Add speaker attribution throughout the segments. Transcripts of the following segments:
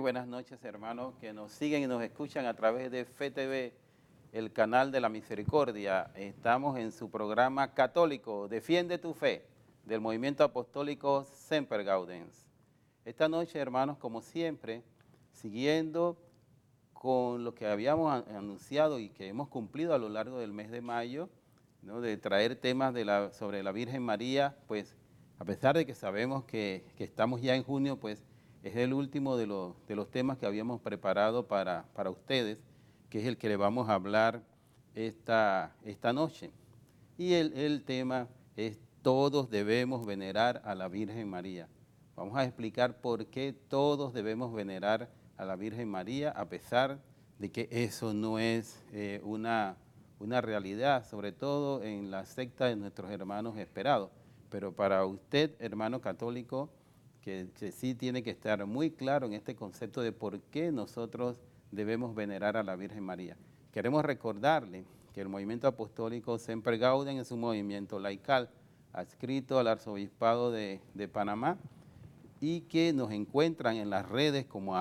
Speaker 1: buenas noches, hermanos, que nos siguen y nos escuchan a través de FETV, el canal de la misericordia. Estamos en su programa católico, Defiende tu Fe, del movimiento apostólico Semper Gaudens. Esta noche, hermanos, como siempre, siguiendo con lo que habíamos anunciado y que hemos cumplido a lo largo del mes de mayo, ¿no?, de traer temas sobre la Virgen María, pues a pesar de que sabemos que estamos ya en junio, pues es el último de los temas que habíamos preparado para ustedes, que es el que le vamos a hablar esta noche. Y el tema es: todos debemos venerar a la Virgen María. Vamos a explicar por qué todos debemos venerar a la Virgen María, a pesar de que eso no es una realidad, sobre todo en la secta de nuestros hermanos esperados. Pero para usted, hermano católico, que sí tiene que estar muy claro en este concepto de por qué nosotros debemos venerar a la Virgen María. Queremos recordarle que el movimiento apostólico Semper Gaudens es un movimiento laical adscrito al Arzobispado de Panamá, y que nos encuentran en las redes como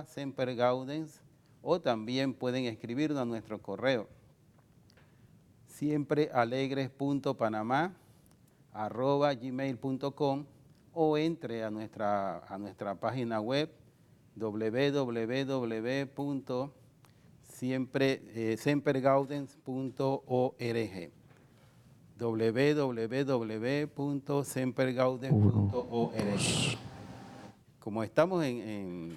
Speaker 1: @sempergaudens, o también pueden escribirnos a nuestro correo siemprealegres.panamá@gmail.com, o entre a nuestra página web www.sempergaudens.org www.sempergaudens.org. Como estamos en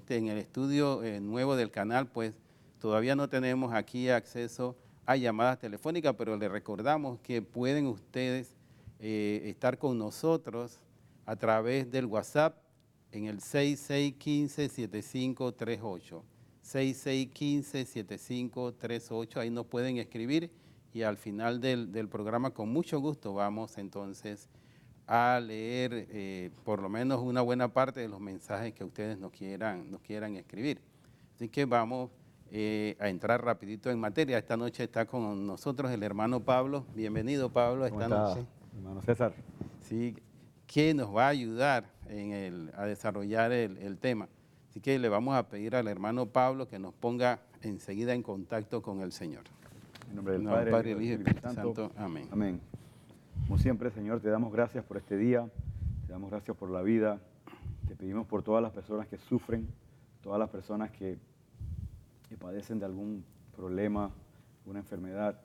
Speaker 1: el estudio nuevo del canal, pues todavía no tenemos aquí acceso a llamadas telefónicas, pero les recordamos que pueden ustedes estar con nosotros a través del WhatsApp en el 6615-7538. 6615-7538, ahí nos pueden escribir, y al final del programa con mucho gusto vamos entonces a leer por lo menos una buena parte de los mensajes que ustedes nos quieran escribir. Así que vamos a entrar rapidito en materia. Esta noche está con nosotros el hermano Pablo. Bienvenido, Pablo, esta noche.
Speaker 2: Hermano César.
Speaker 1: Sí, que nos va a ayudar a desarrollar el tema. Así que le vamos a pedir al hermano Pablo que nos ponga enseguida en contacto con el Señor.
Speaker 2: En nombre del
Speaker 1: Padre,
Speaker 2: Padre,
Speaker 1: del Hijo y del Espíritu Santo. Amén.
Speaker 2: Amén. Como siempre, Señor, te damos gracias por este día, te damos gracias por la vida, te pedimos por todas las personas que sufren, todas las personas que padecen de algún problema, una enfermedad.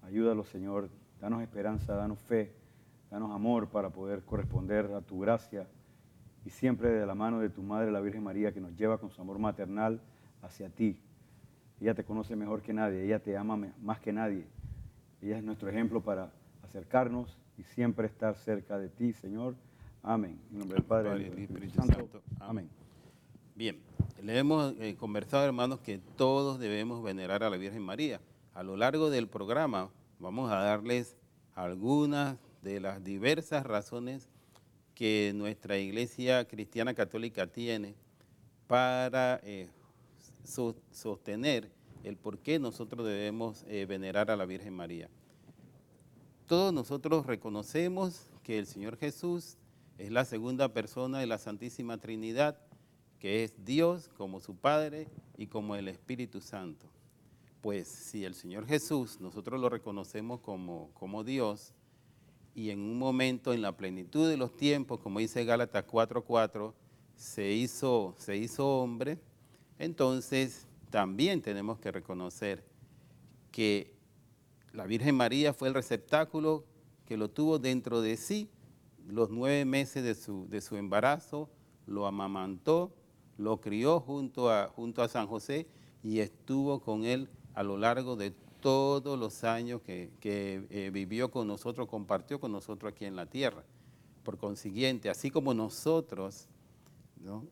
Speaker 2: Ayúdalos, Señor, danos esperanza, danos fe, danos amor para poder corresponder a tu gracia, y siempre de la mano de tu Madre, la Virgen María, que nos lleva con su amor maternal hacia ti. Ella te conoce mejor que nadie, ella te ama más que nadie. Ella es nuestro ejemplo para acercarnos y siempre estar cerca de ti, Señor. Amén. En nombre del Padre, y del Espíritu Santo. Amén.
Speaker 1: Bien, le hemos conversado, hermanos, que todos debemos venerar a la Virgen María. A lo largo del programa vamos a darles algunas de las diversas razones que nuestra Iglesia Cristiana Católica tiene para sostener el por qué nosotros debemos venerar a la Virgen María. Todos nosotros reconocemos que el Señor Jesús es la segunda persona de la Santísima Trinidad, que es Dios como su Padre y como el Espíritu Santo. Pues si el Señor Jesús nosotros lo reconocemos como Dios, y en un momento en la plenitud de los tiempos, como dice Gálatas 4:4, se hizo hombre, entonces también tenemos que reconocer que la Virgen María fue el receptáculo que lo tuvo dentro de sí los 9 meses de su embarazo, lo amamantó, lo crió junto a San José, y estuvo con él a lo largo de todos los años que vivió con nosotros, compartió con nosotros aquí en la tierra. Por consiguiente, así como nosotros, ¿no?,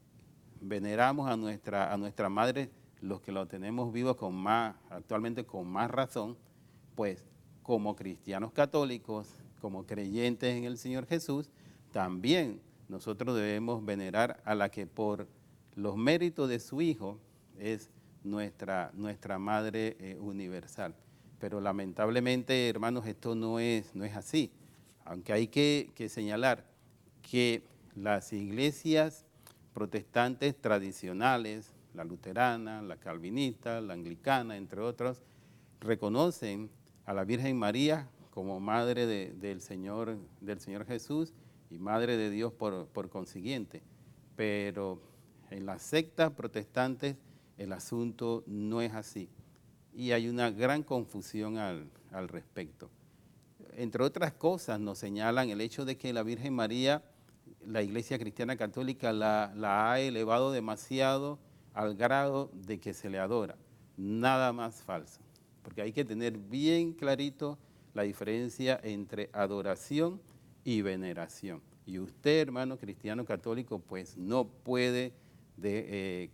Speaker 1: veneramos a nuestra madre, los que lo tenemos vivo actualmente con más razón, pues como cristianos católicos, como creyentes en el Señor Jesús, también nosotros debemos venerar a la que por los méritos de su Hijo es nuestra Madre universal. Pero lamentablemente, hermanos, esto no es así. Aunque hay que señalar que las iglesias protestantes tradicionales, la luterana, la calvinista, la anglicana, entre otros, reconocen a la Virgen María como madre del Señor Jesús y madre de Dios por consiguiente. Pero en las sectas protestantes el asunto no es así y hay una gran confusión al respecto. Entre otras cosas nos señalan el hecho de que la Virgen María, la Iglesia Cristiana Católica la ha elevado demasiado al grado de que se le adora. Nada más falso, porque hay que tener bien clarito la diferencia entre adoración y veneración. Y usted, hermano cristiano católico, pues no puede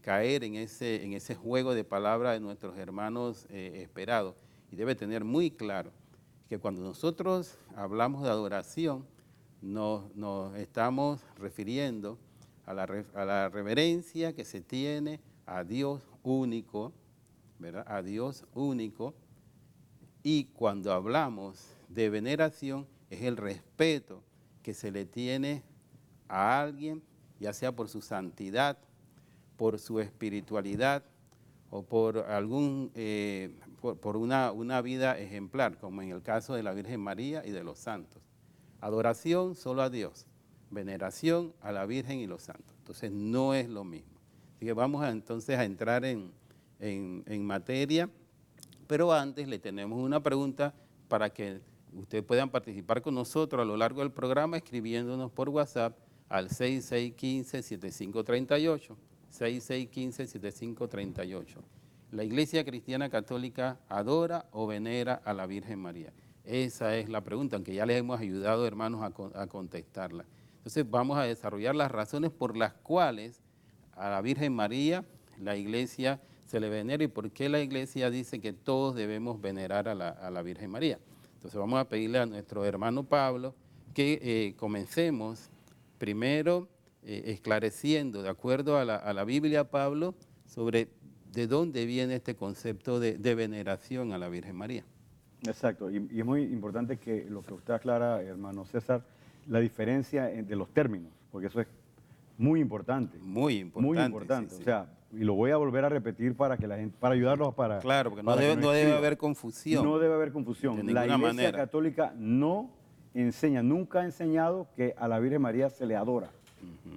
Speaker 1: caer en ese juego de palabras de nuestros hermanos esperados. Y debe tener muy claro que cuando nosotros hablamos de adoración, nos estamos refiriendo a la reverencia que se tiene a Dios único, ¿verdad? A Dios único. Y cuando hablamos de veneración, es el respeto que se le tiene a alguien, ya sea por su santidad, por su espiritualidad o por una vida ejemplar, como en el caso de la Virgen María y de los santos. Adoración solo a Dios, veneración a la Virgen y los santos. Entonces no es lo mismo. Así que vamos entonces a entrar en materia, pero antes le tenemos una pregunta para que ustedes puedan participar con nosotros a lo largo del programa escribiéndonos por WhatsApp al 6615-7538, 6615-7538. La Iglesia Cristiana Católica adora o venera a la Virgen María. Esa es la pregunta, aunque ya les hemos ayudado, hermanos, a contestarla. Entonces vamos a desarrollar las razones por las cuales a la Virgen María la Iglesia se le venera y por qué la Iglesia dice que todos debemos venerar a la Virgen María. Entonces vamos a pedirle a nuestro hermano Pablo que comencemos primero esclareciendo, de acuerdo a la Biblia, Pablo, sobre de dónde viene este concepto de veneración a la Virgen María.
Speaker 2: Exacto, y es muy importante que lo que usted aclara, hermano César, la diferencia de los términos, porque eso es muy importante.
Speaker 1: Muy importante.
Speaker 2: Muy importante,
Speaker 1: sí.
Speaker 2: o sea, y lo voy a volver a repetir para que la gente, para ayudarlos para...
Speaker 1: Claro, porque
Speaker 2: no
Speaker 1: debe haber confusión.
Speaker 2: No debe haber confusión.
Speaker 1: De
Speaker 2: La
Speaker 1: ninguna
Speaker 2: Iglesia
Speaker 1: manera.
Speaker 2: Católica no enseña, nunca ha enseñado que a la Virgen María se le adora.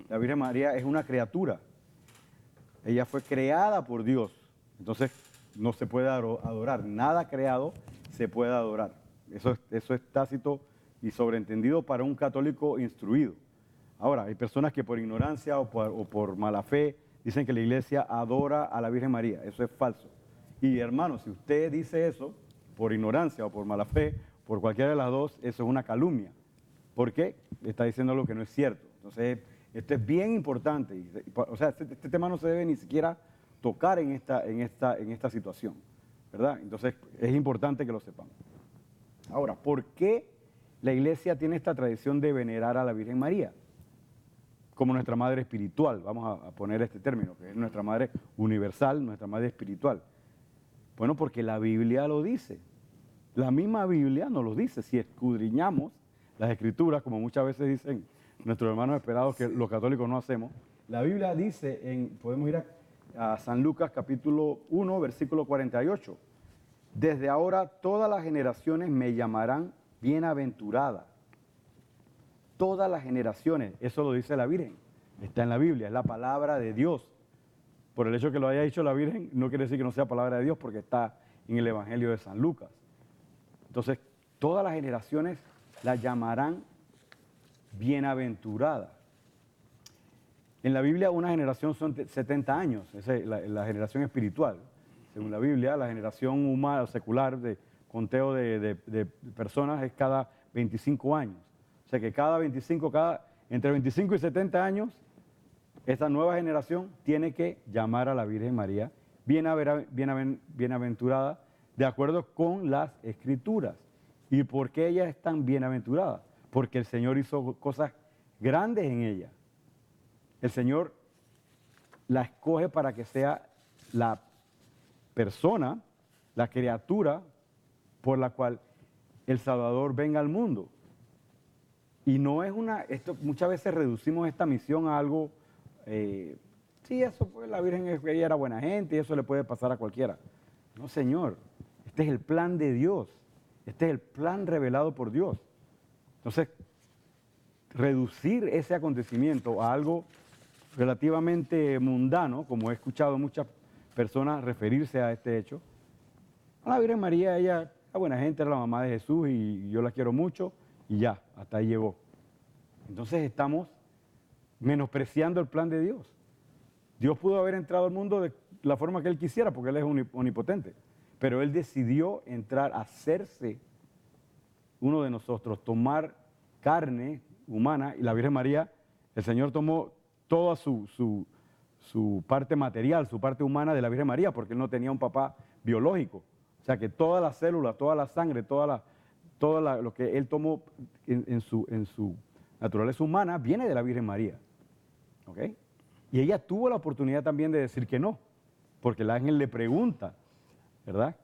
Speaker 2: La Virgen María es una criatura. Ella fue creada por Dios. Entonces, no se puede adorar. Nada creado se puede adorar. Eso es tácito y sobreentendido para un católico instruido. Ahora, hay personas que por ignorancia o por mala fe dicen que la iglesia adora a la Virgen María. Eso es falso. Y hermano, si usted dice eso por ignorancia o por mala fe, por cualquiera de las dos, eso es una calumnia. ¿Por qué? Está diciendo algo que no es cierto. Entonces, esto es bien importante. O sea, este tema no se debe ni siquiera tocar en esta situación, ¿verdad? Entonces, es importante que lo sepamos. Ahora, ¿por qué la iglesia tiene esta tradición de venerar a la Virgen María como nuestra madre espiritual? Vamos a poner este término, que es nuestra madre universal, nuestra madre espiritual. Bueno, porque la Biblia lo dice. La misma Biblia nos lo dice. Si escudriñamos las Escrituras, como muchas veces dicen nuestros hermanos esperados que los católicos no hacemos, la Biblia dice, podemos ir a San Lucas capítulo 1, versículo 48. Desde ahora todas las generaciones me llamarán bienaventurada. Todas las generaciones, eso lo dice la Virgen, está en la Biblia, es la palabra de Dios. Por el hecho que lo haya dicho la Virgen, no quiere decir que no sea palabra de Dios, porque está en el Evangelio de San Lucas. Entonces, todas las generaciones la llamarán bienaventurada. En la Biblia una generación son 70 años, esa es la generación espiritual. Según la Biblia, la generación humana o secular de conteo de personas es cada 25 años. O sea que entre 25 y 70 años, esta nueva generación tiene que llamar a la Virgen María bienaventurada de acuerdo con las Escrituras. ¿Y por qué ella es tan bienaventurada? Porque el Señor hizo cosas grandes en ella. El Señor la escoge para que sea la persona, la criatura por la cual el Salvador venga al mundo. Y no es muchas veces reducimos esta misión a algo sí, eso fue, la Virgen, ella era buena gente y eso le puede pasar a cualquiera. No, Señor, este es el plan de Dios, este es el plan revelado por Dios. Entonces, reducir ese acontecimiento a algo relativamente mundano, como he escuchado muchas personas referirse a este hecho. La Virgen María, ella era buena gente, era la mamá de Jesús y yo la quiero mucho y ya, hasta ahí llegó. Entonces estamos menospreciando el plan de Dios. Dios pudo haber entrado al mundo de la forma que Él quisiera, porque Él es omnipotente, pero Él decidió entrar a hacerse uno de nosotros, tomar carne humana, y la Virgen María, el Señor tomó toda su parte material, su parte humana de la Virgen María, porque Él no tenía un papá biológico. O sea que todas las células, toda la sangre, lo que Él tomó en su naturaleza humana viene de la Virgen María. ¿Ok? Y ella tuvo la oportunidad también de decir que no, porque el ángel le pregunta, ¿verdad?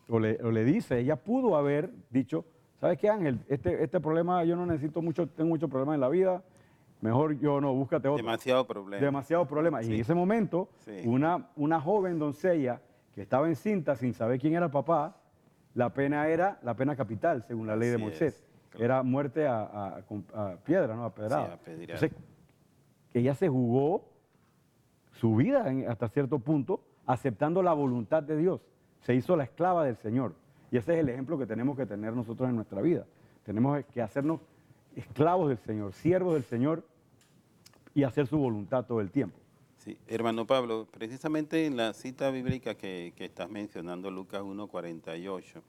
Speaker 2: O le dice, ella pudo haber dicho, ¿sabes qué, ángel? Este problema, yo no necesito mucho, tengo muchos problemas en la vida, mejor yo no, búscate otro.
Speaker 1: Demasiado problema.
Speaker 2: Demasiado problema.
Speaker 1: Sí.
Speaker 2: Y en ese momento,
Speaker 1: Sí.
Speaker 2: una joven doncella que estaba encinta sin saber quién era el papá, la pena era la pena capital, según la ley de
Speaker 1: Así
Speaker 2: Moisés.
Speaker 1: es, claro.
Speaker 2: Era muerte a piedra, ¿no? A pedrada.
Speaker 1: Sí, a pedrada.
Speaker 2: Entonces, ella se jugó su vida hasta cierto punto, aceptando la voluntad de Dios. Se hizo la esclava del Señor. Y ese es el ejemplo que tenemos que tener nosotros en nuestra vida. Tenemos que hacernos esclavos del Señor, siervos del Señor y hacer su voluntad todo el tiempo.
Speaker 1: Sí, hermano Pablo, precisamente en la cita bíblica que estás mencionando, Lucas 1:48,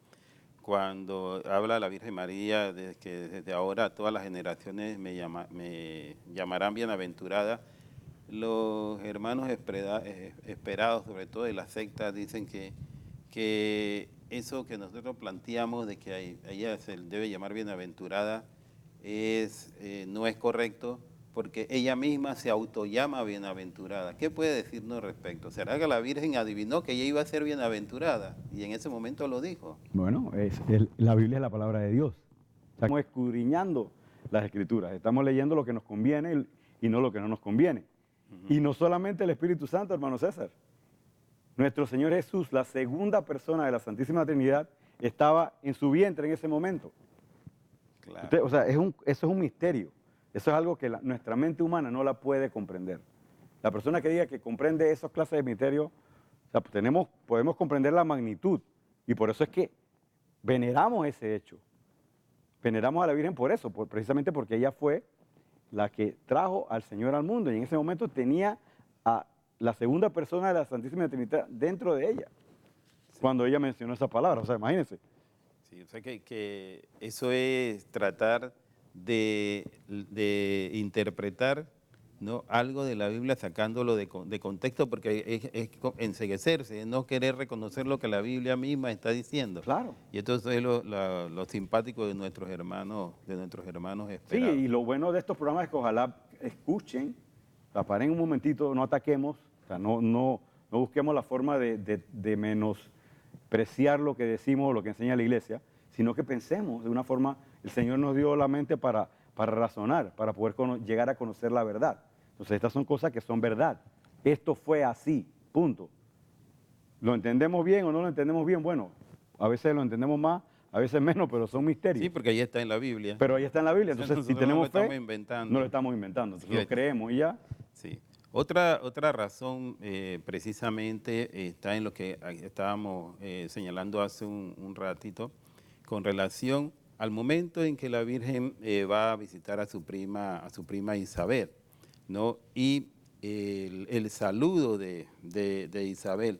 Speaker 1: cuando habla la Virgen María de que desde ahora todas las generaciones me llamarán bienaventurada, los hermanos esperados, sobre todo de la secta, dicen que eso que nosotros planteamos de que a ella se debe llamar bienaventurada no es correcto, porque ella misma se autollama bienaventurada. ¿Qué puede decirnos al respecto? ¿Será que la Virgen adivinó que ella iba a ser bienaventurada y en ese momento lo dijo?
Speaker 2: Bueno, la Biblia es la palabra de Dios. Estamos escudriñando las Escrituras, estamos leyendo lo que nos conviene y no lo que no nos conviene. Y no solamente el Espíritu Santo, hermano César. Nuestro Señor Jesús, la segunda persona de la Santísima Trinidad, estaba en su vientre en ese momento.
Speaker 1: Claro.
Speaker 2: O sea, eso es un misterio. Eso es algo que nuestra mente humana no la puede comprender. La persona que diga que comprende esas clases de misterios, o sea, podemos comprender la magnitud. Y por eso es que veneramos ese hecho. Veneramos a la Virgen por eso, precisamente porque ella fue la que trajo al Señor al mundo. Y en ese momento tenía a la segunda persona de la Santísima Trinidad dentro de ella. Sí. Cuando ella mencionó esa palabra. O sea, imagínense.
Speaker 1: Sí, o sea que eso es tratar de interpretar, ¿no?, algo de la Biblia sacándolo de contexto, porque es enceguecerse, es no querer reconocer lo que la Biblia misma está diciendo.
Speaker 2: Claro.
Speaker 1: Y entonces es lo simpático de nuestros hermanos esperados.
Speaker 2: Sí, y lo bueno de estos programas es que ojalá escuchen, paren un momentito, no ataquemos, o sea, no busquemos la forma de menospreciar lo que decimos o lo que enseña la iglesia, sino que pensemos de una forma. El Señor nos dio la mente para razonar, para poder llegar a conocer la verdad. Entonces, estas son cosas que son verdad. Esto fue así, punto. ¿Lo entendemos bien o no lo entendemos bien? Bueno, a veces lo entendemos más, a veces menos, pero son misterios.
Speaker 1: Sí, porque ahí está en la Biblia.
Speaker 2: Pero ahí está en la Biblia. Entonces, si tenemos fe, no lo estamos inventando. Entonces,
Speaker 1: Sí,
Speaker 2: lo creemos y ya.
Speaker 1: Sí. Otra razón precisamente está en lo que estábamos señalando hace un ratito, con relación al momento en que la Virgen va a visitar a su prima Isabel, ¿no? Y el saludo de Isabel,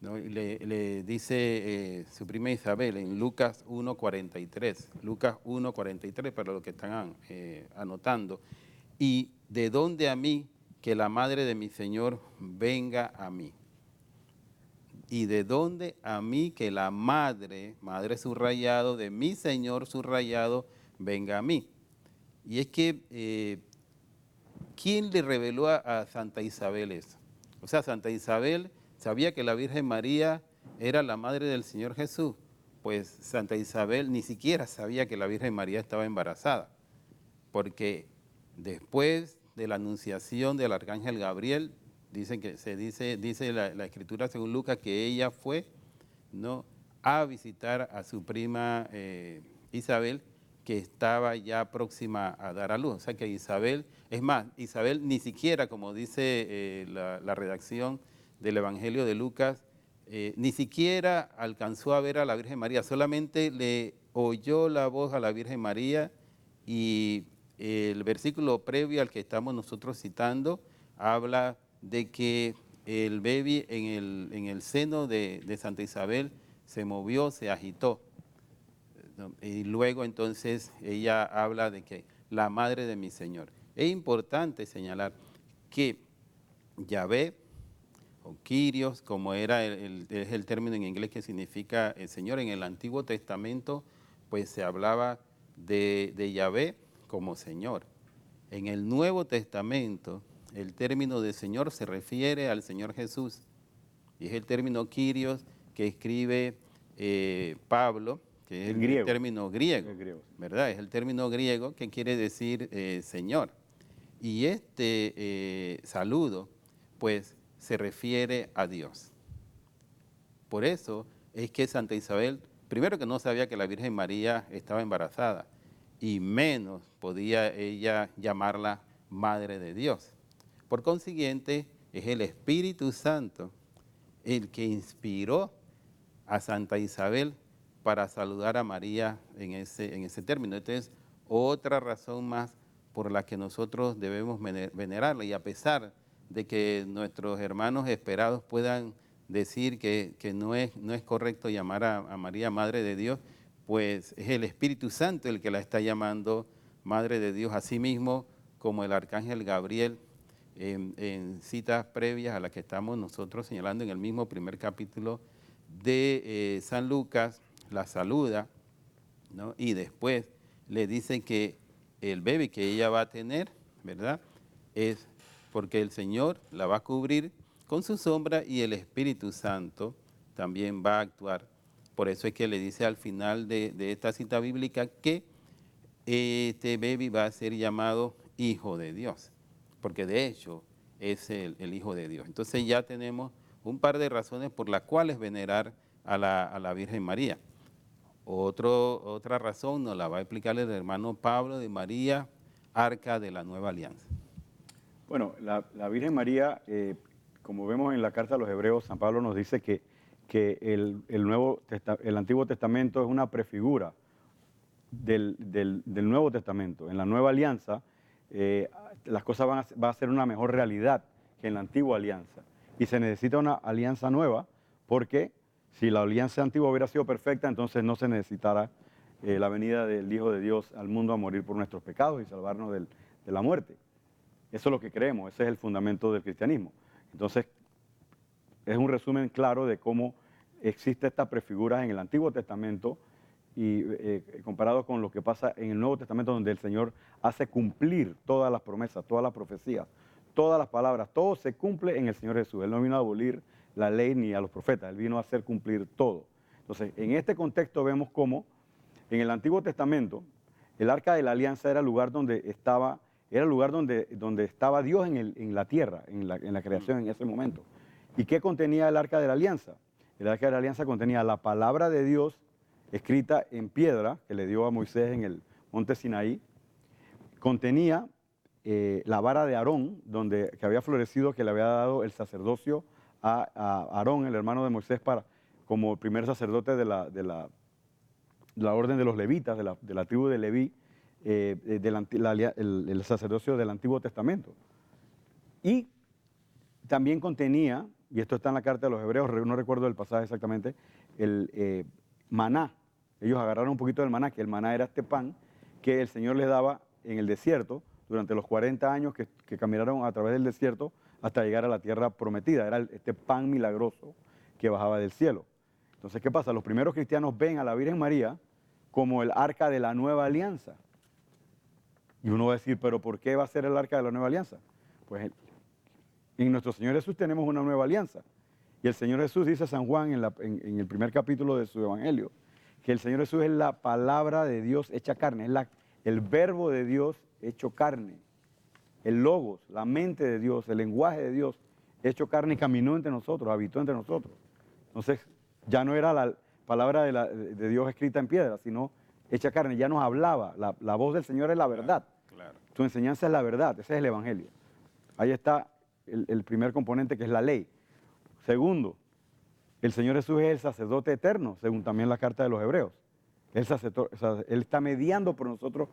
Speaker 1: ¿no? Le dice su prima Isabel en Lucas 1:43, para los que están anotando, y de dónde a mí que la madre de mi Señor venga a mí. Y de dónde a mí que la madre subrayado, de mi Señor subrayado, venga a mí. Y es que, ¿quién le reveló a Santa Isabel eso? O sea, Santa Isabel sabía que la Virgen María era la madre del Señor Jesús. Pues Santa Isabel ni siquiera sabía que la Virgen María estaba embarazada. Porque después de la anunciación del arcángel Gabriel. Dicen que dice la escritura según Lucas que ella fue, ¿no?, a visitar a su prima Isabel, que estaba ya próxima a dar a luz. O sea que Isabel, es más, Isabel ni siquiera, como dice la redacción del Evangelio de Lucas, ni siquiera alcanzó a ver a la Virgen María, solamente le oyó la voz a la Virgen María, y el versículo previo al que estamos nosotros citando habla de que el baby en el seno de Santa Isabel se movió, se agitó. Y luego entonces ella habla de que la madre de mi Señor. Es importante señalar que Yahvé o Kyrios, como era es el término en inglés que significa el Señor, en el Antiguo Testamento pues se hablaba de Yahvé como Señor. En el Nuevo Testamento el término de Señor se refiere al Señor Jesús, y es el término Kyrios que escribe Pablo, que es el término griego, ¿verdad? Es el término griego que quiere decir Señor. Y este saludo, pues, se refiere a Dios. Por eso es que Santa Isabel, primero que no sabía que la Virgen María estaba embarazada, y menos podía ella llamarla Madre de Dios. Por consiguiente, es el Espíritu Santo el que inspiró a Santa Isabel para saludar a María en ese término. Entonces, otra razón más por la que nosotros debemos venerarla, y a pesar de que nuestros hermanos esperados puedan decir que no es correcto llamar a María Madre de Dios, pues es el Espíritu Santo el que la está llamando Madre de Dios, así mismo como el arcángel Gabriel en citas previas a las que estamos nosotros señalando en el mismo primer capítulo de San Lucas, la saluda, ¿no? Y después le dice que el bebé que ella va a tener, ¿verdad?, es porque el Señor la va a cubrir con su sombra y el Espíritu Santo también va a actuar. Por eso es que le dice al final de esta cita bíblica que este bebé va a ser llamado Hijo de Dios, porque de hecho es el Hijo de Dios. Entonces ya tenemos un par de razones por las cuales venerar a la Virgen María. Otra razón nos la va a explicar el hermano Pablo de María, Arca de la Nueva Alianza.
Speaker 2: Bueno, la Virgen María, como vemos en la carta a los Hebreos, San Pablo nos dice que el Antiguo Testamento es una prefigura del Nuevo Testamento. En la Nueva Alianza, las cosas van a ser una mejor realidad que en la Antigua Alianza. Y se necesita una alianza nueva, porque si la alianza antigua hubiera sido perfecta, entonces no se necesitara la venida del Hijo de Dios al mundo a morir por nuestros pecados y salvarnos de la muerte. Eso es lo que creemos, ese es el fundamento del cristianismo. Entonces, es un resumen claro de cómo existe esta prefigura en el Antiguo Testamento y comparado con lo que pasa en el Nuevo Testamento, donde el Señor hace cumplir todas las promesas, todas las profecías, todas las palabras, todo se cumple en el Señor Jesús. Él no vino a abolir la ley ni a los profetas, Él vino a hacer cumplir todo. Entonces, en este contexto vemos cómo en el Antiguo Testamento el Arca de la Alianza era el lugar donde estaba, donde estaba Dios en la tierra, en la creación en ese momento. ¿Y qué contenía el Arca de la Alianza? El Arca de la Alianza contenía la palabra de Dios escrita en piedra, que le dio a Moisés en el monte Sinaí. Contenía la vara de Aarón, que había florecido, que le había dado el sacerdocio a Aarón, el hermano de Moisés, como primer sacerdote de la orden de los levitas, de la tribu de Leví, el sacerdocio del Antiguo Testamento. Y también contenía, y esto está en la carta de los Hebreos, no recuerdo el pasaje exactamente, el maná. Ellos agarraron un poquito del maná, que el maná era este pan que el Señor les daba en el desierto durante los 40 años que caminaron a través del desierto hasta llegar a la tierra prometida. Era este pan milagroso que bajaba del cielo. Entonces, ¿qué pasa? Los primeros cristianos ven a la Virgen María como el arca de la nueva alianza. Y uno va a decir, ¿pero por qué va a ser el arca de la nueva alianza? Pues en nuestro Señor Jesús tenemos una nueva alianza. Y el Señor Jesús dice a San Juan en el primer capítulo de su Evangelio, que el Señor Jesús es la palabra de Dios hecha carne, es el verbo de Dios hecho carne. el logos, la mente de Dios, el lenguaje de Dios, hecho carne y caminó entre nosotros, habitó entre nosotros. Entonces, ya no era la palabra de Dios escrita en piedra, sino hecha carne, ya nos hablaba. La voz del Señor es la verdad.
Speaker 1: Claro.
Speaker 2: Tu enseñanza es la verdad, ese es el Evangelio. Ahí está el primer componente, que es la ley. Segundo, el Señor Jesús es el sacerdote eterno, según también la carta de los Hebreos. Él está mediando por nosotros.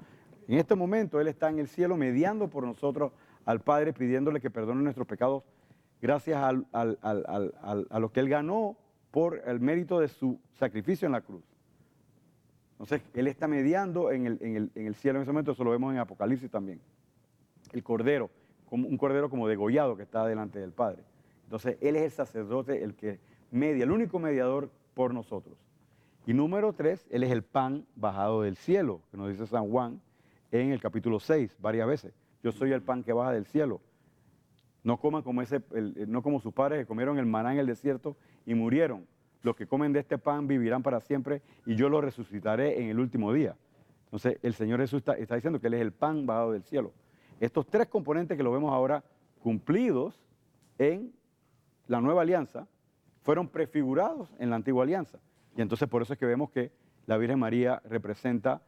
Speaker 2: En este momento Él está en el cielo mediando por nosotros al Padre, pidiéndole que perdone nuestros pecados gracias a lo que Él ganó por el mérito de su sacrificio en la cruz. Entonces, Él está mediando en el cielo en ese momento. Eso lo vemos en Apocalipsis también. El Cordero, como un Cordero como degollado que está delante del Padre. Entonces, Él es el sacerdote, el que media, el único mediador por nosotros. Y número 3, Él es el pan bajado del cielo, que nos dice San Juan en el capítulo 6, varias veces. Yo soy el pan que baja del cielo. No coman como no como sus padres que comieron el maná en el desierto y murieron. Los que comen de este pan vivirán para siempre y yo los resucitaré en el último día. Entonces, el Señor Jesús está diciendo que Él es el pan bajado del cielo. Estos 3 componentes que lo vemos ahora cumplidos en la nueva alianza fueron prefigurados en la antigua alianza. Y entonces por eso es que vemos que la Virgen María representa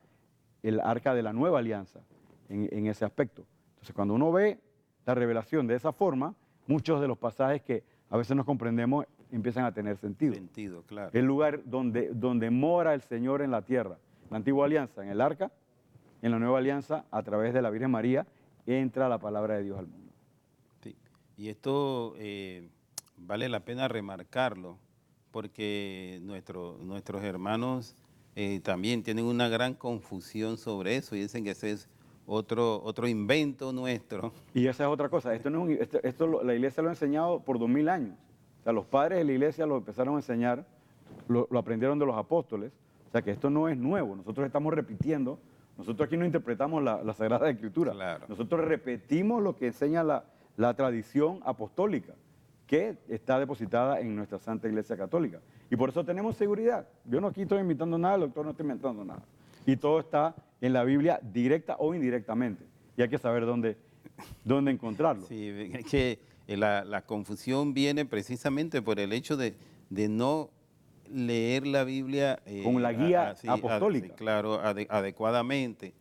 Speaker 2: el arca de la nueva alianza en ese aspecto. Entonces, cuando uno ve la revelación de esa forma, muchos de los pasajes que a veces no comprendemos empiezan a tener sentido.
Speaker 1: Sentido, claro.
Speaker 2: El lugar donde mora el Señor en la tierra. La antigua alianza en el arca, en la nueva alianza a través de la Virgen María entra la palabra de Dios al mundo.
Speaker 1: Sí. Y esto vale la pena remarcarlo porque nuestros hermanos también tienen una gran confusión sobre eso y dicen que ese es otro invento nuestro.
Speaker 2: Y esa es otra cosa. La iglesia lo ha enseñado por 2000 años. O sea, los padres de la iglesia lo empezaron a enseñar, lo aprendieron de los apóstoles. O sea, que esto no es nuevo. Nosotros estamos repitiendo. Nosotros aquí no interpretamos la Sagrada Escritura.
Speaker 1: Claro.
Speaker 2: Nosotros repetimos lo que enseña la tradición apostólica, que está depositada en nuestra Santa Iglesia Católica. Y por eso tenemos seguridad. Yo no aquí estoy inventando nada, el doctor no está inventando nada. Y todo está en la Biblia, directa o indirectamente. Y hay que saber dónde encontrarlo.
Speaker 1: Sí, es que la confusión viene precisamente por el hecho de no leer la Biblia
Speaker 2: con la guía apostólica.
Speaker 1: Sí, claro, adecuadamente,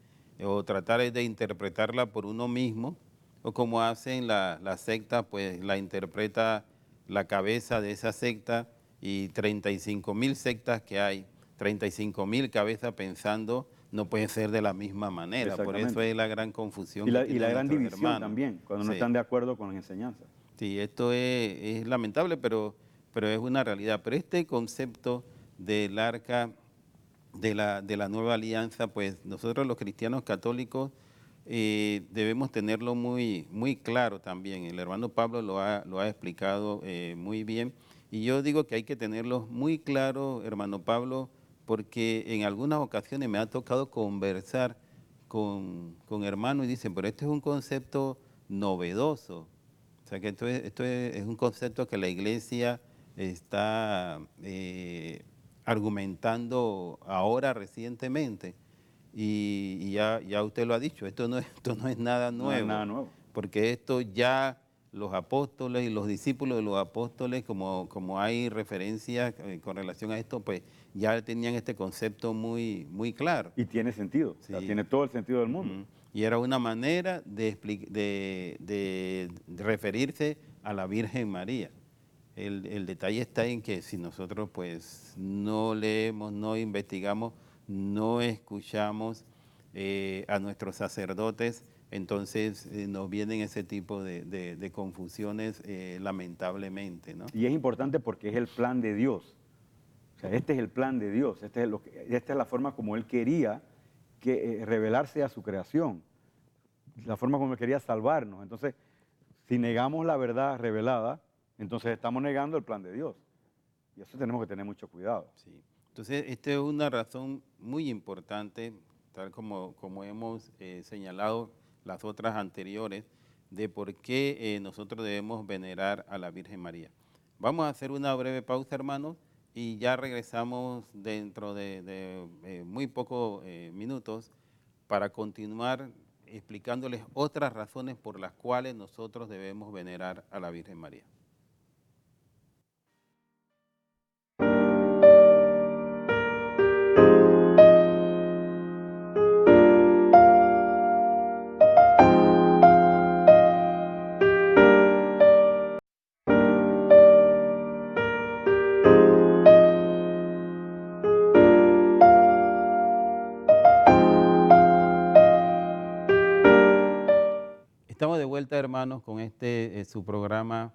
Speaker 1: o tratar de interpretarla por uno mismo, o como hacen la secta, pues la interpreta la cabeza de esa secta y 35.000 sectas que hay, 35.000 cabezas pensando, no puede ser de la misma manera. Por eso es la gran confusión.
Speaker 2: Y la gran división hermanos. También, cuando no están de acuerdo con las enseñanzas.
Speaker 1: Sí, esto es lamentable, pero es una realidad. Pero este concepto del arca de la nueva alianza, pues nosotros los cristianos católicos debemos tenerlo muy, muy claro también. El hermano Pablo lo ha explicado muy bien. Y yo digo que hay que tenerlo muy claro, hermano Pablo, porque en algunas ocasiones me ha tocado conversar con hermanos y dicen, pero este es un concepto novedoso. O sea que esto es un concepto que la iglesia está argumentando ahora recientemente. Y ya usted lo ha dicho, esto no es nada nuevo.
Speaker 2: No es nada nuevo.
Speaker 1: Porque esto ya los apóstoles y los discípulos de los apóstoles, como hay referencias con relación a esto, pues ya tenían este concepto muy, muy claro.
Speaker 2: Y tiene sentido, sí. O sea, tiene todo el sentido del mundo.
Speaker 1: Y era una manera de referirse a la Virgen María. El detalle está en que si nosotros pues no leemos, no investigamos, no escuchamos a nuestros sacerdotes, entonces nos vienen ese tipo de confusiones lamentablemente, ¿no?
Speaker 2: Y es importante porque es el plan de Dios. O sea, este es el plan de Dios, esta es la forma como Él quería revelarse a su creación, la forma como Él quería salvarnos. Entonces, si negamos la verdad revelada, entonces estamos negando el plan de Dios. Y eso tenemos que tener mucho cuidado.
Speaker 1: Sí. Entonces, esta es una razón muy importante, tal como hemos señalado las otras anteriores, de por qué nosotros debemos venerar a la Virgen María. Vamos a hacer una breve pausa, hermanos, y ya regresamos dentro de muy pocos minutos para continuar explicándoles otras razones por las cuales nosotros debemos venerar a la Virgen María. Estamos de vuelta, hermanos, con su programa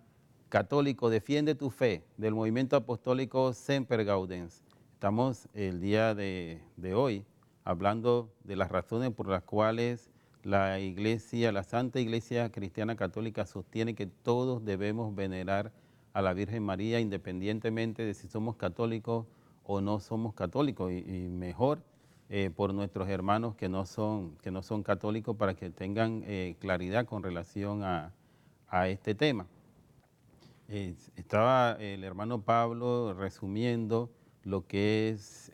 Speaker 1: Católico Defiende tu Fe, del Movimiento Apostólico Semper Gaudens. Estamos el día de hoy hablando de las razones por las cuales la Iglesia, la Santa Iglesia Cristiana Católica sostiene que todos debemos venerar a la Virgen María, independientemente de si somos católicos o no somos católicos, y mejor por nuestros hermanos que no son católicos, para que tengan claridad con relación a este tema. Estaba el hermano Pablo resumiendo lo que es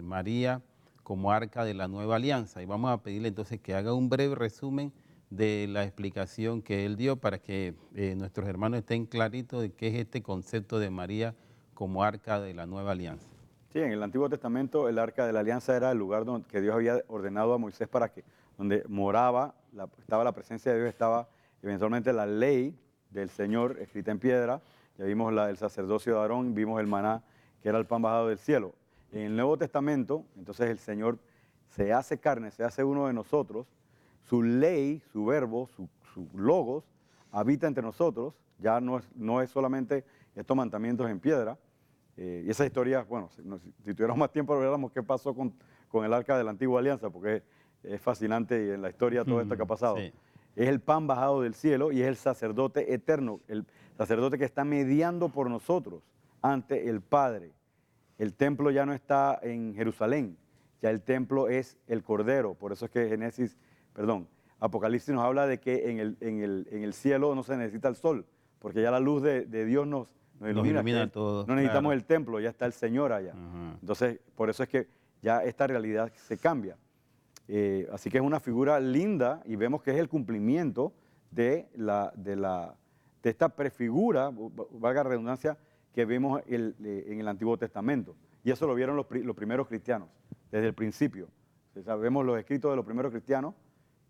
Speaker 1: María como arca de la nueva alianza, y vamos a pedirle entonces que haga un breve resumen de la explicación que él dio para que nuestros hermanos estén claritos de qué es este concepto de María como arca de la nueva alianza.
Speaker 2: Sí, en el Antiguo Testamento el Arca de la Alianza era el lugar que Dios había ordenado a Moisés donde moraba, estaba la presencia de Dios, estaba eventualmente la ley del Señor escrita en piedra. Ya vimos el sacerdocio de Aarón, vimos el maná, que era el pan bajado del cielo. En el Nuevo Testamento, entonces el Señor se hace carne, se hace uno de nosotros, su ley, su verbo, su logos, habita entre nosotros, ya no es solamente estos mandamientos en piedra. Y esa historia, bueno, si tuviéramos más tiempo, veríamos qué pasó con el Arca de la Antigua Alianza, porque es fascinante y en la historia todo esto que ha pasado.
Speaker 1: Sí.
Speaker 2: Es el pan bajado del cielo y es el sacerdote eterno, el sacerdote que está mediando por nosotros ante el Padre. El templo ya no está en Jerusalén, ya el templo es el Cordero. Por eso es que Apocalipsis nos habla de que en el cielo no se necesita el sol, porque ya la luz de Dios nos ilumina todo. No necesitamos claro. El templo, ya está el Señor allá. Entonces, por eso es que ya esta realidad se cambia. Así que es una figura linda y vemos que es el cumplimiento de esta prefigura, valga la redundancia, que vemos en el Antiguo Testamento. Y eso lo vieron los primeros cristianos, desde el principio. Sabemos los escritos de los primeros cristianos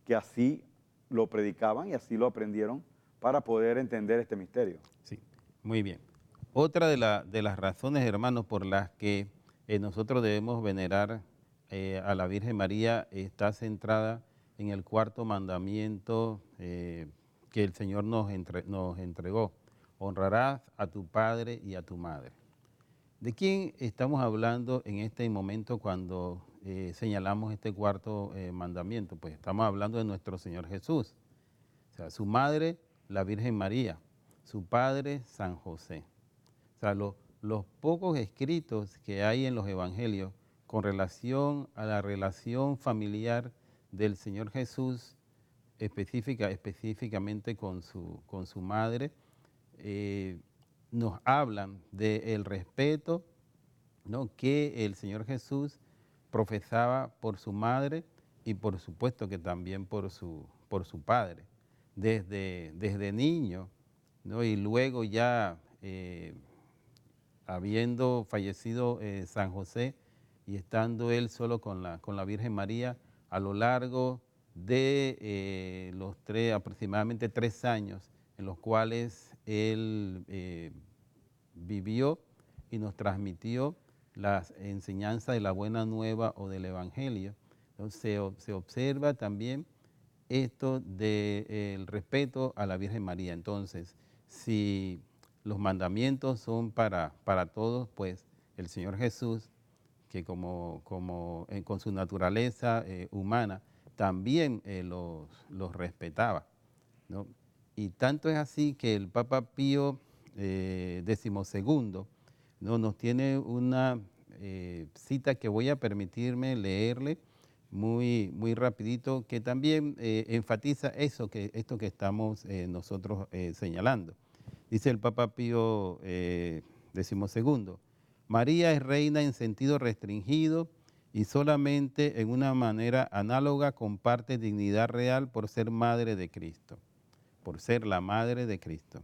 Speaker 2: que así lo predicaban y así lo aprendieron para poder entender este misterio.
Speaker 1: Sí, muy bien. Otra de las razones, hermanos, por las que nosotros debemos venerar a la Virgen María está centrada en el cuarto mandamiento que el Señor nos entregó. Honrarás a tu padre y a tu madre. ¿De quién estamos hablando en este momento cuando señalamos este cuarto mandamiento? Pues estamos hablando de nuestro Señor Jesús. O sea, su madre, la Virgen María, su padre, San José. O sea, los pocos escritos que hay en los evangelios con relación a la relación familiar del Señor Jesús, específicamente con su madre, nos hablan del respeto, ¿no?, que el Señor Jesús profesaba por su madre y por supuesto que también por su padre. Desde niño, ¿no?, y luego ya habiendo fallecido San José y estando él solo con la Virgen María, a lo largo de los aproximadamente 3 años en los cuales él vivió y nos transmitió las enseñanzas de la Buena Nueva o del Evangelio. Entonces se observa también esto del respeto a la Virgen María. Entonces, si los mandamientos son para todos, pues el Señor Jesús, que con su naturaleza humana, también los respetaba, ¿no? Y tanto es así que el Papa Pío XII, ¿no?, nos tiene una cita que voy a permitirme leerle muy rapidito, que también enfatiza esto que estamos nosotros señalando. Dice el Papa Pío XII, María es reina en sentido restringido y solamente en una manera análoga comparte dignidad real por ser madre de Cristo, por ser la madre de Cristo.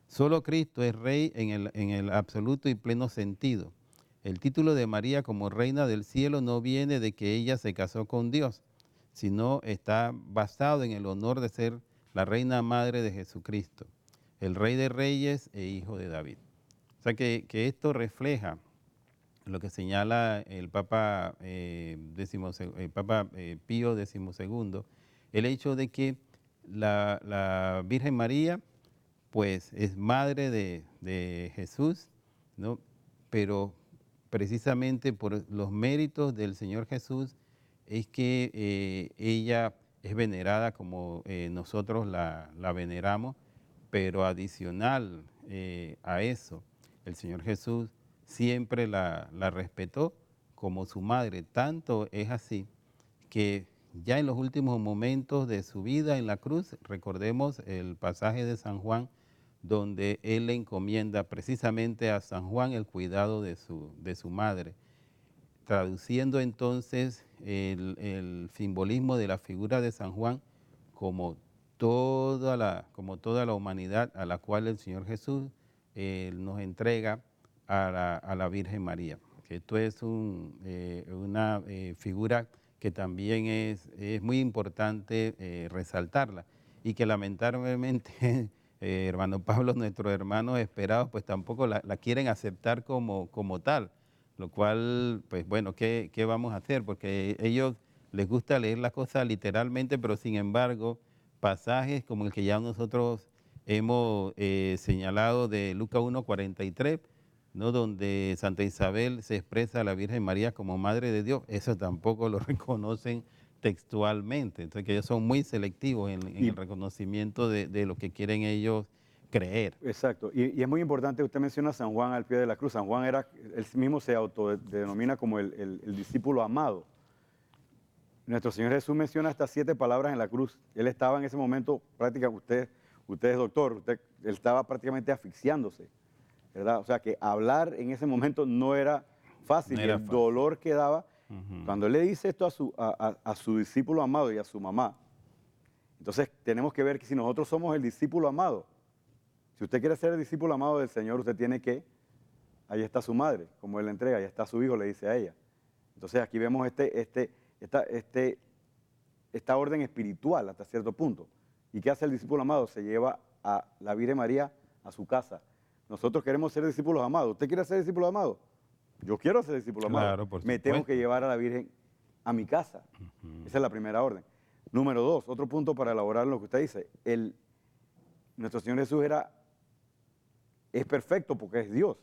Speaker 1: Solo Cristo es rey en el absoluto y pleno sentido. El título de María como reina del cielo no viene de que ella se casó con Dios, sino está basado en el honor de ser la reina madre de Jesucristo, el rey de reyes e hijo de David. O sea que esto refleja lo que señala el Papa, Pío XII, el hecho de que la Virgen María pues es madre de Jesús, ¿no? Pero precisamente por los méritos del Señor Jesús es que ella es venerada como nosotros la veneramos, pero adicional a eso, el Señor Jesús siempre la respetó como su madre. Tanto es así que ya en los últimos momentos de su vida en la cruz, recordemos el pasaje de San Juan, donde él le encomienda precisamente a San Juan el cuidado de su madre, traduciendo entonces el simbolismo de la figura de San Juan como como toda la humanidad a la cual el Señor Jesús nos entrega a la Virgen María. Que esto es una figura que también es muy importante resaltarla y que lamentablemente, hermano Pablo, nuestros hermanos esperados, pues tampoco la quieren aceptar como tal, lo cual, pues bueno, ¿qué vamos a hacer? Porque a ellos les gusta leer las cosas literalmente, pero sin embargo, pasajes como el que ya nosotros hemos señalado de Lucas 1:43, ¿no? Donde Santa Isabel se expresa a la Virgen María como Madre de Dios, eso tampoco lo reconocen textualmente. Entonces que ellos son muy selectivos en el reconocimiento de lo que quieren ellos creer.
Speaker 2: Exacto, y es muy importante, usted menciona a San Juan al pie de la cruz. San Juan él mismo se autodenomina como el discípulo amado. Nuestro Señor Jesús menciona estas 7 palabras en la cruz. Él estaba en ese momento, prácticamente, usted es doctor, él estaba prácticamente asfixiándose, ¿verdad? O sea que hablar en ese momento no era fácil,
Speaker 1: No
Speaker 2: y
Speaker 1: era
Speaker 2: el
Speaker 1: fácil.
Speaker 2: dolor que daba.
Speaker 1: Ujú.
Speaker 2: Cuando él le dice esto a su discípulo amado y a su mamá, entonces tenemos que ver que si nosotros somos el discípulo amado, si usted quiere ser el discípulo amado del Señor, usted tiene que, ahí está su madre, como él le entrega, ahí está su hijo, le dice a ella. Entonces aquí vemos esta orden espiritual hasta cierto punto. ¿Y qué hace el discípulo amado? Se lleva a la Virgen María a su casa. Nosotros queremos ser discípulos amados. ¿Usted quiere ser discípulo amado? Yo quiero ser discípulo amado.
Speaker 1: Claro, por
Speaker 2: Me tengo
Speaker 1: supuesto.
Speaker 2: que llevar a la Virgen a mi casa. Esa es la primera orden. Número 2, otro punto para elaborar lo que usted dice. Nuestro Señor Jesús es perfecto porque es Dios.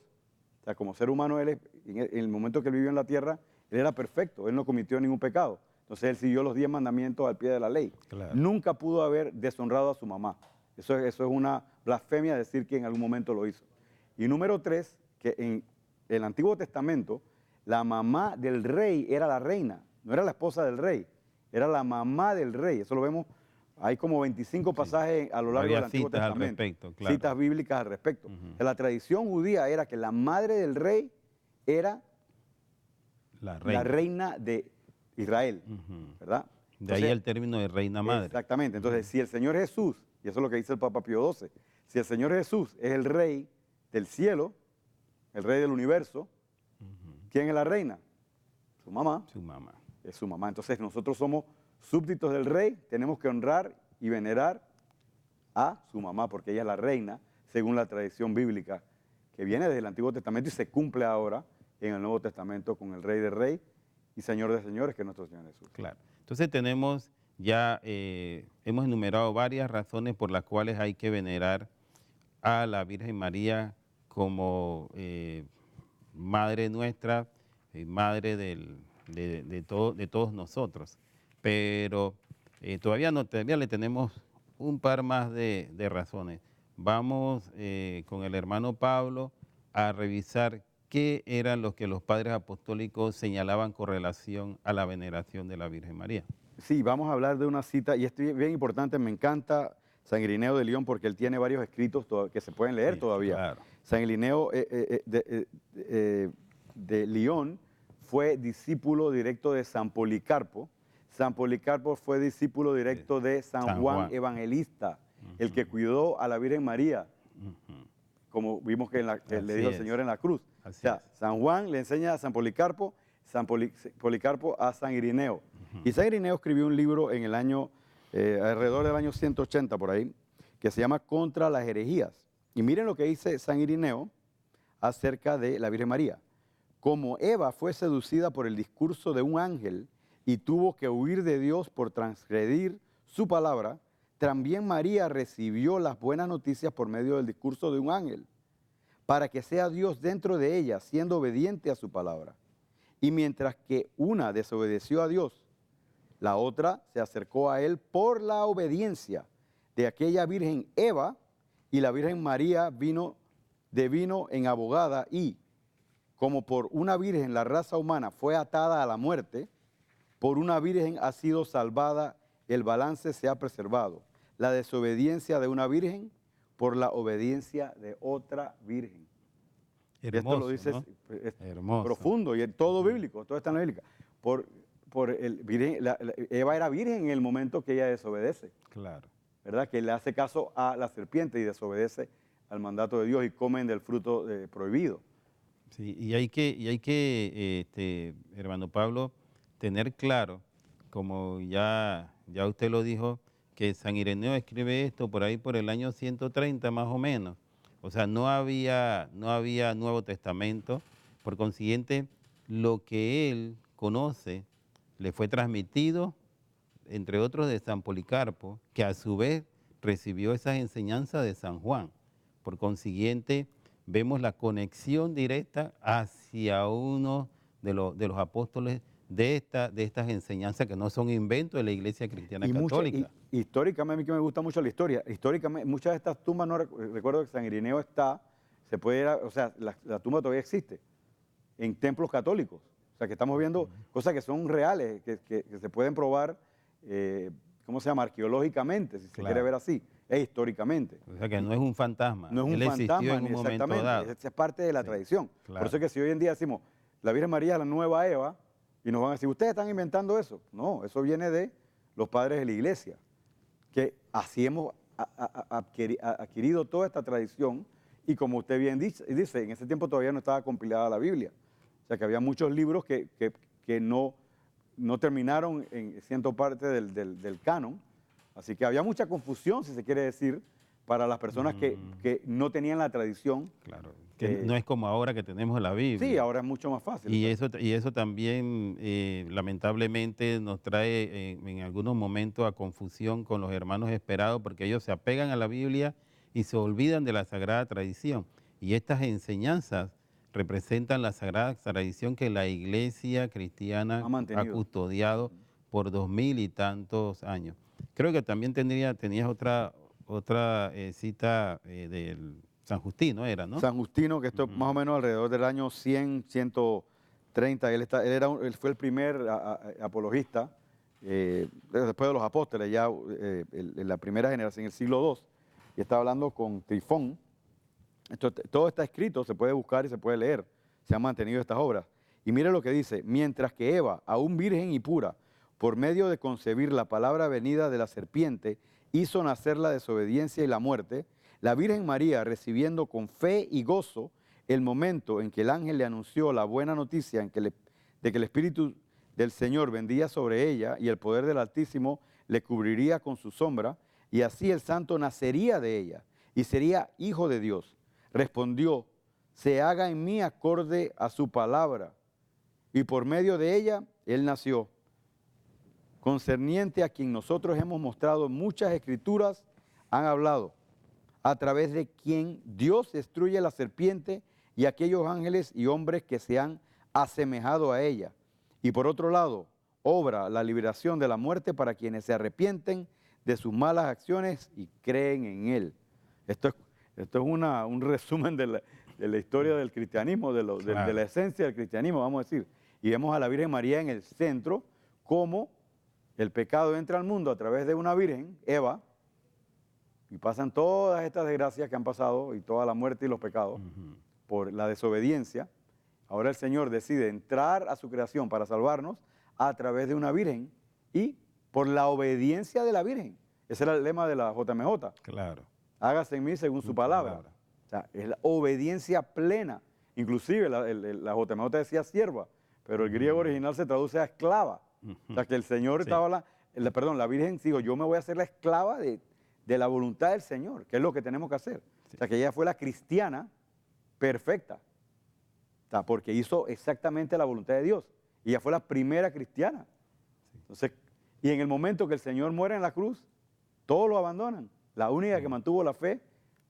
Speaker 2: O sea, como ser humano, en el momento que él vivió en la tierra, él era perfecto, él no cometió ningún pecado. Entonces él siguió los 10 mandamientos al pie de la ley.
Speaker 1: Claro.
Speaker 2: Nunca pudo haber deshonrado a su mamá. Eso es una blasfemia decir que en algún momento lo hizo. Y número 3, que en el Antiguo Testamento, la mamá del rey era la reina, no era la esposa del rey, era la mamá del rey. Eso lo vemos, hay como 25 pasajes a lo largo del
Speaker 1: Varias
Speaker 2: Antiguo
Speaker 1: citas al
Speaker 2: Testamento.
Speaker 1: respecto, claro.
Speaker 2: Citas bíblicas al respecto. La tradición judía era que la madre del rey era
Speaker 1: La
Speaker 2: la reina de Israel,
Speaker 1: Ujú.
Speaker 2: ¿verdad?
Speaker 1: De ahí
Speaker 2: Entonces,
Speaker 1: el término de reina madre.
Speaker 2: exactamente. Entonces, si el Señor Jesús, y eso es lo que dice el Papa Pío XII, si el Señor Jesús es el rey del cielo, el rey del universo, ¿quién es la reina? Su mamá.
Speaker 1: Su mamá.
Speaker 2: Es su mamá. Entonces, nosotros somos súbditos del rey, tenemos que honrar y venerar a su mamá, porque ella es la reina, según la tradición bíblica que viene desde el Antiguo Testamento y se cumple ahora en el Nuevo Testamento con el Rey de Reyes y Señor de Señores, que es nuestro Señor Jesús.
Speaker 1: Claro. Entonces tenemos ya, hemos enumerado varias razones por las cuales hay que venerar a la Virgen María como Madre nuestra, Madre de todos nosotros. Pero todavía le tenemos un par más de razones. Vamos con el hermano Pablo a revisar qué eran los que los padres apostólicos señalaban con relación a la veneración de la Virgen María.
Speaker 2: Sí, vamos a hablar de una cita, y esto es bien importante, me encanta San Irineo de León porque él tiene varios escritos que se pueden leer
Speaker 1: Sí,
Speaker 2: todavía.
Speaker 1: claro.
Speaker 2: San Irineo de León fue discípulo directo de San Policarpo. San Policarpo fue discípulo directo de San Juan Evangelista, el que cuidó a la Virgen María, como vimos que, que le dijo el Señor en la cruz. O sea, San Juan le enseña a San Policarpo, Policarpo a San Irineo. Y San Irineo escribió un libro en el año, alrededor del año 180 por ahí, que se llama Contra las herejías. Y miren lo que dice San Irineo acerca de la Virgen María. Como Eva fue seducida por el discurso de un ángel y tuvo que huir de Dios por transgredir su palabra, también María recibió las buenas noticias por medio del discurso de un ángel, para que sea Dios dentro de ella, siendo obediente a su palabra. Y mientras que una desobedeció a Dios, la otra se acercó a él por la obediencia de aquella virgen Eva, y la Virgen María vino en abogada, y como por una virgen la raza humana fue atada a la muerte, por una virgen ha sido salvada, el balance se ha preservado. La desobediencia de una virgen por la obediencia de otra virgen.
Speaker 1: Hermoso,
Speaker 2: esto lo dice,
Speaker 1: ¿no?
Speaker 2: es
Speaker 1: Hermoso.
Speaker 2: Profundo, y es todo bíblico, todo está en la Bíblica. Eva era virgen en el momento que ella desobedece.
Speaker 1: Claro.
Speaker 2: ¿Verdad? Que le hace caso a la serpiente y desobedece al mandato de Dios y comen del fruto prohibido.
Speaker 1: Sí, y hay que hermano Pablo, tener claro, como ya usted lo dijo, que San Ireneo escribe esto por ahí por el año 130 más o menos. O sea, no había Nuevo Testamento, por consiguiente, lo que él conoce le fue transmitido, entre otros de San Policarpo, que a su vez recibió esas enseñanzas de San Juan. Por consiguiente, vemos la conexión directa hacia uno de los apóstoles de estas enseñanzas que no son inventos de la Iglesia Cristiana Católica.
Speaker 2: Históricamente, a mí que me gusta mucho la historia, históricamente muchas de estas tumbas, no recuerdo que San Irineo está, se puede ir o sea, la tumba todavía existe en templos católicos. O sea, que estamos viendo cosas que son reales, que se pueden probar, ¿cómo se llama? Arqueológicamente, si se quiere ver así, e históricamente.
Speaker 1: O sea, que no es un fantasma.
Speaker 2: No es un fantasma, en un momento dado. Es parte de la tradición. Claro. Por eso es que si hoy en día decimos, la Virgen María es la nueva Eva, y nos van a decir, ustedes están inventando eso. No, eso viene de los padres de la iglesia, que así hemos adquirido toda esta tradición, y como usted bien dice, en ese tiempo todavía no estaba compilada la Biblia. O sea que había muchos libros que no terminaron siendo parte del canon, así que había mucha confusión, si se quiere decir, para las personas que no tenían la tradición.
Speaker 1: Claro, que no es como ahora que tenemos la Biblia.
Speaker 2: Sí, ahora es mucho más fácil.
Speaker 1: Y eso también, lamentablemente, nos trae en algunos momentos a confusión con los hermanos esperados, porque ellos se apegan a la Biblia y se olvidan de la sagrada tradición. Y estas enseñanzas representan la sagrada tradición que la Iglesia cristiana ha custodiado por 2000 y tantos años. Creo que también tenías otra cita del San Justino, ¿era, no?
Speaker 2: San Justino, que esto más o menos alrededor del año 100, 130, él fue el primer apologista, después de los apóstoles, ya en la primera generación, en el siglo II, y estaba hablando con Trifón. Todo está escrito, se puede buscar y se puede leer, se han mantenido estas obras. Y mire lo que dice, mientras que Eva, aún virgen y pura, por medio de concebir la palabra venida de la serpiente, hizo nacer la desobediencia y la muerte, la Virgen María, recibiendo con fe y gozo el momento en que el ángel le anunció la buena noticia de que el Espíritu del Señor vendría sobre ella y el poder del Altísimo le cubriría con su sombra, y así el santo nacería de ella y sería hijo de Dios. Respondió, se haga en mí acorde a su palabra, y por medio de ella él nació. Concerniente a quien nosotros hemos mostrado muchas escrituras, han hablado, a través de quien Dios destruye la serpiente y aquellos ángeles y hombres que se han asemejado a ella. Y por otro lado, obra la liberación de la muerte para quienes se arrepienten de sus malas acciones y creen en Él. Esto es un resumen de la historia del cristianismo, de la esencia del cristianismo, vamos a decir. Y vemos a la Virgen María en el centro, cómo el pecado entra al mundo a través de una virgen, Eva, y pasan todas estas desgracias que han pasado y toda la muerte y los pecados por la desobediencia, ahora el Señor decide entrar a su creación para salvarnos a través de una virgen y por la obediencia de la virgen. Ese era el lema de la JMJ.
Speaker 1: Claro.
Speaker 2: Hágase en mí según su palabra. O sea, es la obediencia plena. Inclusive la JMJ decía sierva, pero el griego original se traduce a esclava. O sea, que el Señor estaba, la Virgen dijo, yo me voy a hacer la esclava de la voluntad del Señor, que es lo que tenemos que hacer. O sea, que ella fue la cristiana perfecta. O sea, porque hizo exactamente la voluntad de Dios. Y ella fue la primera cristiana. Entonces, y en el momento que el Señor muere en la cruz, todos lo abandonan. La única que mantuvo la fe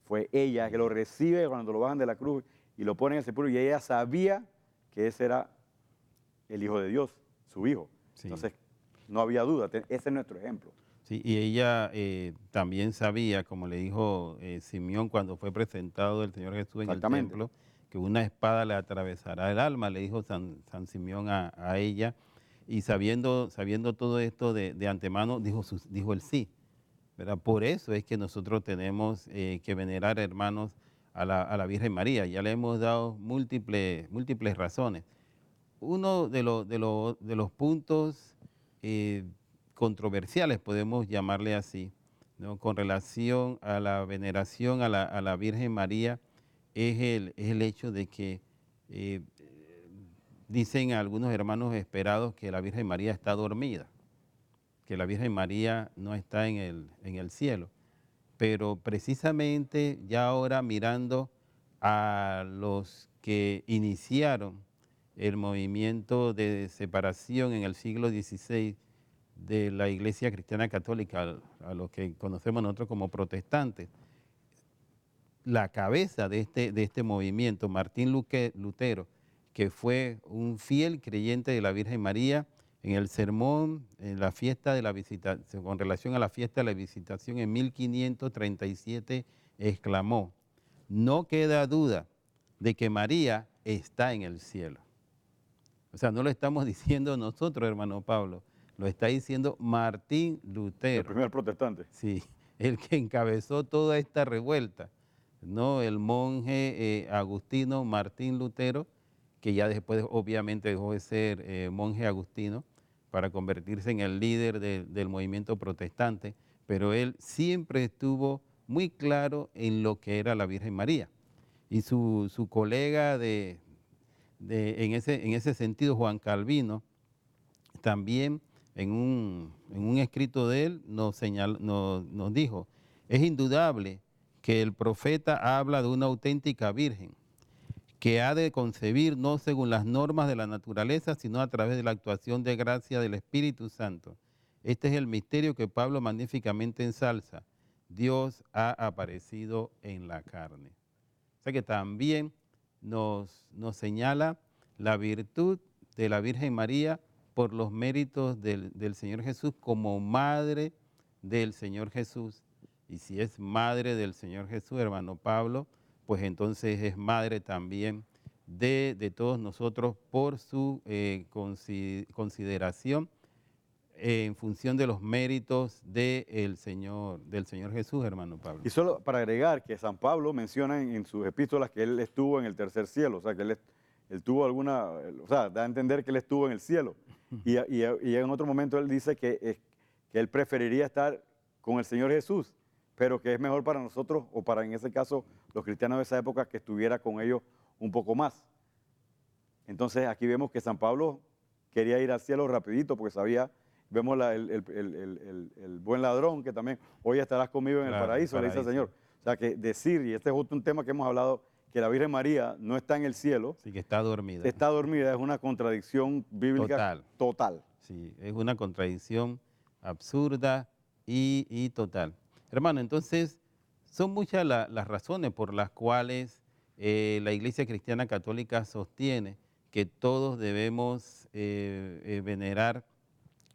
Speaker 2: fue ella, que lo recibe cuando lo bajan de la cruz y lo ponen en el sepulcro. Y ella sabía que ese era el Hijo de Dios, su Hijo.
Speaker 1: Sí.
Speaker 2: Entonces, no había duda. Ese es nuestro ejemplo.
Speaker 1: Sí, y ella también sabía, como le dijo Simeón cuando fue presentado el Señor Jesús en el templo, que una espada le atravesará el alma, le dijo San Simeón a ella. Y sabiendo todo esto de antemano, dijo el sí. ¿Verdad? Por eso es que nosotros tenemos que venerar, hermanos, a la Virgen María. Ya le hemos dado múltiples razones. Uno de los puntos controversiales, podemos llamarle así, ¿no? Con relación a la veneración a la Virgen María, es el hecho de que dicen algunos hermanos esperados que la Virgen María está dormida, que la Virgen María no está en el cielo. Pero precisamente ya ahora mirando a los que iniciaron el movimiento de separación en el siglo XVI de la Iglesia Cristiana Católica, a los que conocemos nosotros como protestantes, la cabeza de este movimiento, Martín Lutero, que fue un fiel creyente de la Virgen María, en el sermón, en la fiesta de la visitación, con relación a la fiesta de la visitación en 1537, exclamó: no queda duda de que María está en el cielo. O sea, no lo estamos diciendo nosotros, hermano Pablo, lo está diciendo Martín Lutero.
Speaker 2: El primer protestante.
Speaker 1: Sí, el que encabezó toda esta revuelta, ¿no? El monje agustino Martín Lutero, que ya después obviamente dejó de ser monje agustino para convertirse en el líder del movimiento protestante, pero él siempre estuvo muy claro en lo que era la Virgen María. Y su colega en ese sentido, Juan Calvino, también en un escrito de él nos dijo: es indudable que el profeta habla de una auténtica virgen que ha de concebir no según las normas de la naturaleza, sino a través de la actuación de gracia del Espíritu Santo. Este es el misterio que Pablo magníficamente ensalza. Dios ha aparecido en la carne. O sea que también nos señala la virtud de la Virgen María por los méritos del Señor Jesús como madre del Señor Jesús. Y si es madre del Señor Jesús, hermano Pablo, pues entonces es madre también de todos nosotros por su consideración en función de los méritos del Señor Jesús, hermano Pablo.
Speaker 2: Y solo para agregar que San Pablo menciona en sus epístolas que él estuvo en el tercer cielo, o sea, que él tuvo o sea, da a entender que él estuvo en el cielo. Y en otro momento él dice que él preferiría estar con el Señor Jesús, pero que es mejor para nosotros, o para en ese caso los cristianos de esa época, que estuviera con ellos un poco más. Entonces aquí vemos que San Pablo quería ir al cielo rapidito porque vemos el buen ladrón que también, hoy estarás conmigo en el paraíso, le dice el Señor. O sea que decir, y este es justo un tema que hemos hablado, que la Virgen María no está en el cielo.
Speaker 1: Sí, que está dormida.
Speaker 2: Está dormida, es una contradicción bíblica total.
Speaker 1: Sí, es una contradicción absurda y total. Hermano, entonces son muchas las razones por las cuales la Iglesia Cristiana Católica sostiene que todos debemos venerar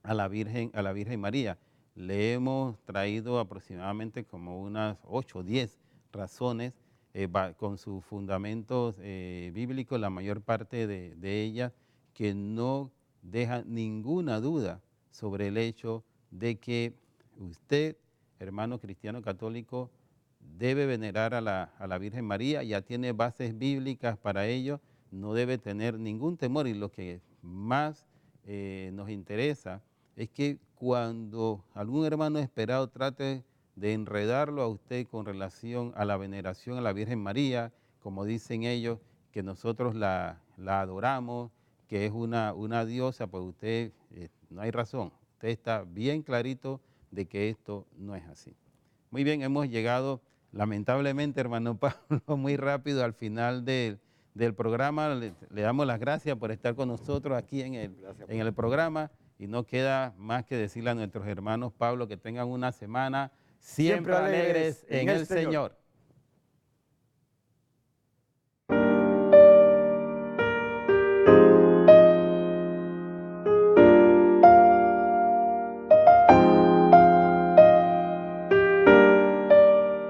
Speaker 1: a la Virgen María. Le hemos traído aproximadamente como unas 8 o 10 razones con sus fundamentos bíblicos, la mayor parte de ellas que no dejan ninguna duda sobre el hecho de que usted, hermano cristiano católico, debe venerar a la Virgen María. Ya tiene bases bíblicas para ello. no debe tener ningún temor, y lo que más nos interesa es que cuando algún hermano esperado trate de enredarlo a usted con relación a la veneración a la Virgen María, como dicen ellos, que nosotros la adoramos, que es una diosa, pues usted no hay razón. Usted está bien clarito de que esto no es así. Muy bien, hemos llegado lamentablemente, hermano Pablo, muy rápido al final del programa. Le damos las gracias por estar con nosotros aquí en el programa, y no queda más que decirle a nuestros hermanos, Pablo, que tengan una semana siempre alegres en el Señor.